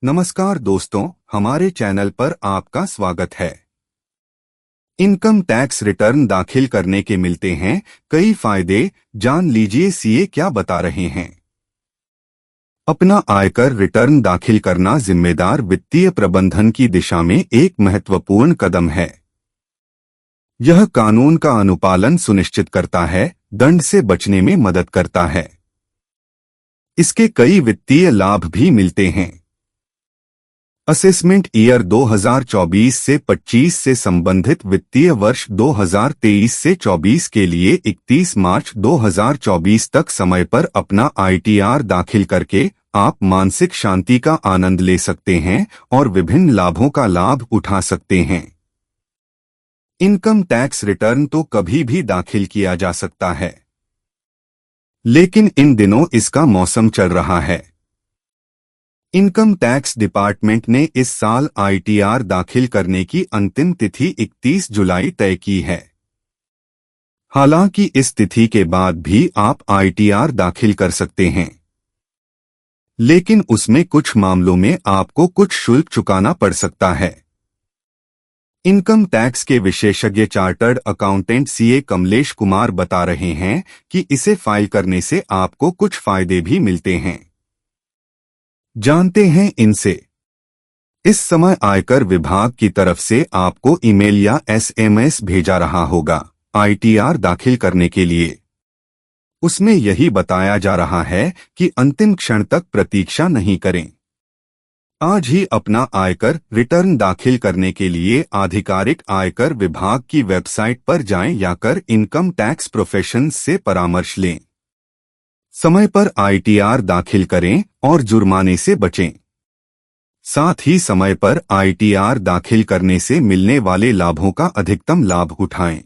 नमस्कार दोस्तों, हमारे चैनल पर आपका स्वागत है। इनकम टैक्स रिटर्न दाखिल करने के मिलते हैं कई फायदे, जान लीजिए सीए क्या बता रहे हैं। अपना आयकर रिटर्न दाखिल करना जिम्मेदार वित्तीय प्रबंधन की दिशा में एक महत्वपूर्ण कदम है। यह कानून का अनुपालन सुनिश्चित करता है, दंड से बचने में मदद करता है। इसके कई वित्तीय लाभ भी मिलते हैं। असेसमेंट ईयर 2024 से 25 से संबंधित वित्तीय वर्ष 2023 से 24 के लिए 31 मार्च 2024 तक समय पर अपना आईटीआर दाखिल करके आप मानसिक शांति का आनंद ले सकते हैं और विभिन्न लाभों का लाभ उठा सकते हैं। इनकम टैक्स रिटर्न तो कभी भी दाखिल किया जा सकता है, लेकिन इन दिनों इसका मौसम चल रहा है। इनकम टैक्स डिपार्टमेंट ने इस साल आईटीआर दाखिल करने की अंतिम तिथि 31 जुलाई तय की है। हालांकि इस तिथि के बाद भी आप आईटीआर दाखिल कर सकते हैं, लेकिन उसमें कुछ मामलों में आपको कुछ शुल्क चुकाना पड़ सकता है। इनकम टैक्स के विशेषज्ञ chartered accountant CA Kamlesh Kumar बता रहे हैं कि इसे फाइल करने से आपको कुछ फायदे भी मिलते हैं। जानते हैं इनसे। इस समय आयकर विभाग की तरफ से आपको ईमेल या एसएमएस भेजा रहा होगा आईटीआर दाखिल करने के लिए। उसमें यही बताया जा रहा है कि अंतिम क्षण तक प्रतीक्षा नहीं करें। आज ही अपना आयकर रिटर्न दाखिल करने के लिए आधिकारिक आयकर विभाग की वेबसाइट पर जाएं या कर इनकम टैक्स प्रोफेशनल्स से परामर्श लें। समय पर आईटीआर दाखिल करें और जुर्माने से बचें। साथ ही समय पर आईटीआर दाखिल करने से मिलने वाले लाभों का अधिकतम लाभ उठाएं।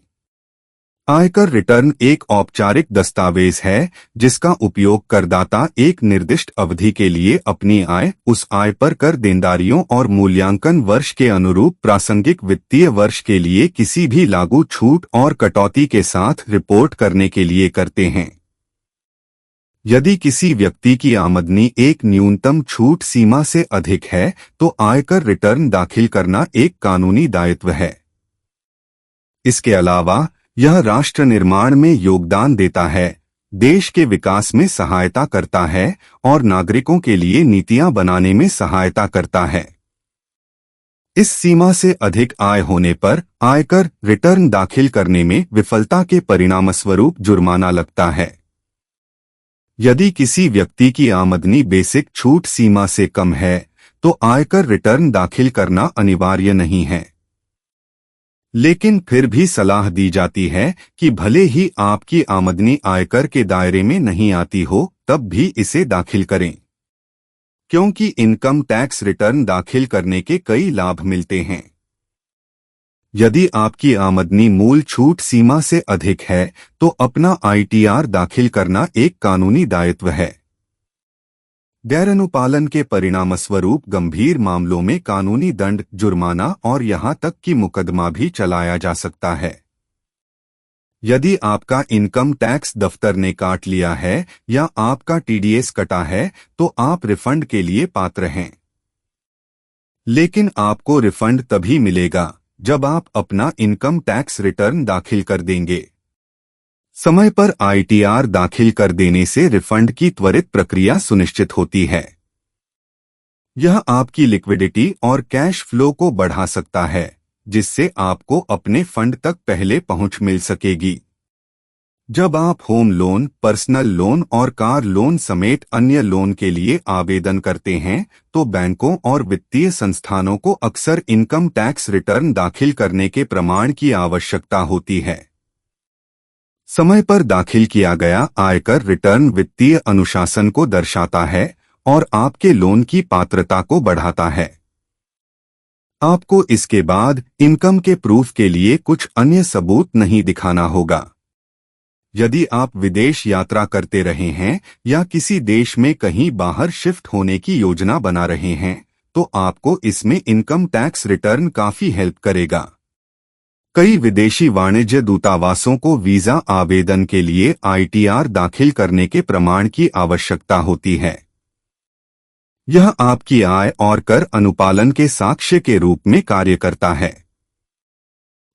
आयकर रिटर्न एक औपचारिक दस्तावेज है जिसका उपयोग करदाता एक निर्दिष्ट अवधि के लिए अपनी आय, उस आय पर कर देनदारियों और मूल्यांकन वर्ष के अनुरूप प्रासंगिक वित्तीय वर्ष के लिए किसी भी लागू छूट और कटौती के साथ रिपोर्ट करने के लिए करते हैं। यदि किसी व्यक्ति की आमदनी एक न्यूनतम छूट सीमा से अधिक है तो आयकर रिटर्न दाखिल करना एक कानूनी दायित्व है। इसके अलावा यह राष्ट्र निर्माण में योगदान देता है, देश के विकास में सहायता करता है और नागरिकों के लिए नीतियां बनाने में सहायता करता है। इस सीमा से अधिक आय होने पर आयकर रिटर्न दाखिल करने में विफलता के परिणामस्वरूप जुर्माना लगता है। यदि किसी व्यक्ति की आमदनी बेसिक छूट सीमा से कम है तो आयकर रिटर्न दाखिल करना अनिवार्य नहीं है, लेकिन फिर भी सलाह दी जाती है कि भले ही आपकी आमदनी आयकर के दायरे में नहीं आती हो तब भी इसे दाखिल करें, क्योंकि इनकम टैक्स रिटर्न दाखिल करने के कई लाभ मिलते हैं। यदि आपकी आमदनी मूल छूट सीमा से अधिक है तो अपना आईटीआर दाखिल करना एक कानूनी दायित्व है। गैरानुपालन के परिणामस्वरूप गंभीर मामलों में कानूनी दंड, जुर्माना और यहां तक कि मुकदमा भी चलाया जा सकता है। यदि आपका इनकम टैक्स दफ्तर ने काट लिया है या आपका टीडीएस कटा है तो आप रिफंड के लिए पात्र हैं, लेकिन आपको रिफंड तभी मिलेगा जब आप अपना इनकम टैक्स रिटर्न दाखिल कर देंगे। समय पर आईटीआर दाखिल कर देने से रिफंड की त्वरित प्रक्रिया सुनिश्चित होती है। यह आपकी लिक्विडिटी और कैश फ्लो को बढ़ा सकता है, जिससे आपको अपने फंड तक पहले पहुंच मिल सकेगी। जब आप होम लोन, पर्सनल लोन और कार लोन समेत अन्य लोन के लिए आवेदन करते हैं तो बैंकों और वित्तीय संस्थानों को अक्सर इनकम टैक्स रिटर्न दाखिल करने के प्रमाण की आवश्यकता होती है। समय पर दाखिल किया गया आयकर रिटर्न वित्तीय अनुशासन को दर्शाता है और आपके लोन की पात्रता को बढ़ाता है। आपको इसके बाद इनकम के प्रूफ के लिए कुछ अन्य सबूत नहीं दिखाना होगा। यदि आप विदेश यात्रा करते रहे हैं या किसी देश में कहीं बाहर शिफ्ट होने की योजना बना रहे हैं तो आपको इसमें इनकम टैक्स रिटर्न काफी हेल्प करेगा। कई विदेशी वाणिज्य दूतावासों को वीजा आवेदन के लिए आईटीआर दाखिल करने के प्रमाण की आवश्यकता होती है। यह आपकी आय और कर अनुपालन के साक्ष्य के रूप में कार्य करता है।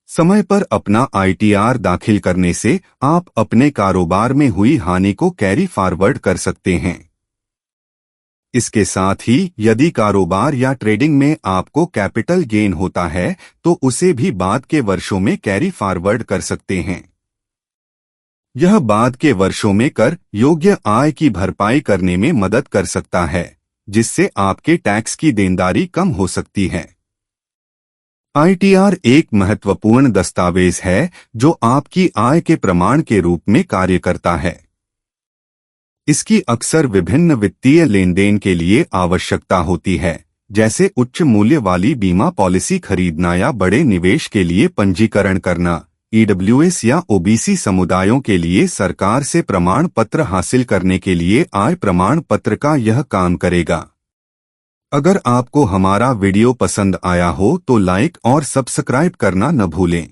समय पर अपना आईटीआर दाखिल करने से आप अपने कारोबार में हुई हानि को कैरी फॉरवर्ड कर सकते हैं। इसके साथ ही यदि कारोबार या ट्रेडिंग में आपको कैपिटल गेन होता है तो उसे भी बाद के वर्षों में कैरी फॉरवर्ड कर सकते हैं। यह बाद के वर्षों में कर योग्य आय की भरपाई करने में मदद कर सकता है, जिससे आपके टैक्स की देनदारी कम हो सकती है। आईटीआर एक महत्वपूर्ण दस्तावेज है जो आपकी आय के प्रमाण के रूप में कार्य करता है। इसकी अक्सर विभिन्न वित्तीय लेनदेन के लिए आवश्यकता होती है, जैसे उच्च मूल्य वाली बीमा पॉलिसी खरीदना या बड़े निवेश के लिए पंजीकरण करना। ईडब्ल्यूएस या ओबीसी समुदायों के लिए सरकार से प्रमाण पत्र हासिल करने के लिए आय प्रमाण पत्र का यह काम करेगा। अगर आपको हमारा वीडियो पसंद आया हो तो लाइक और सब्सक्राइब करना न भूलें।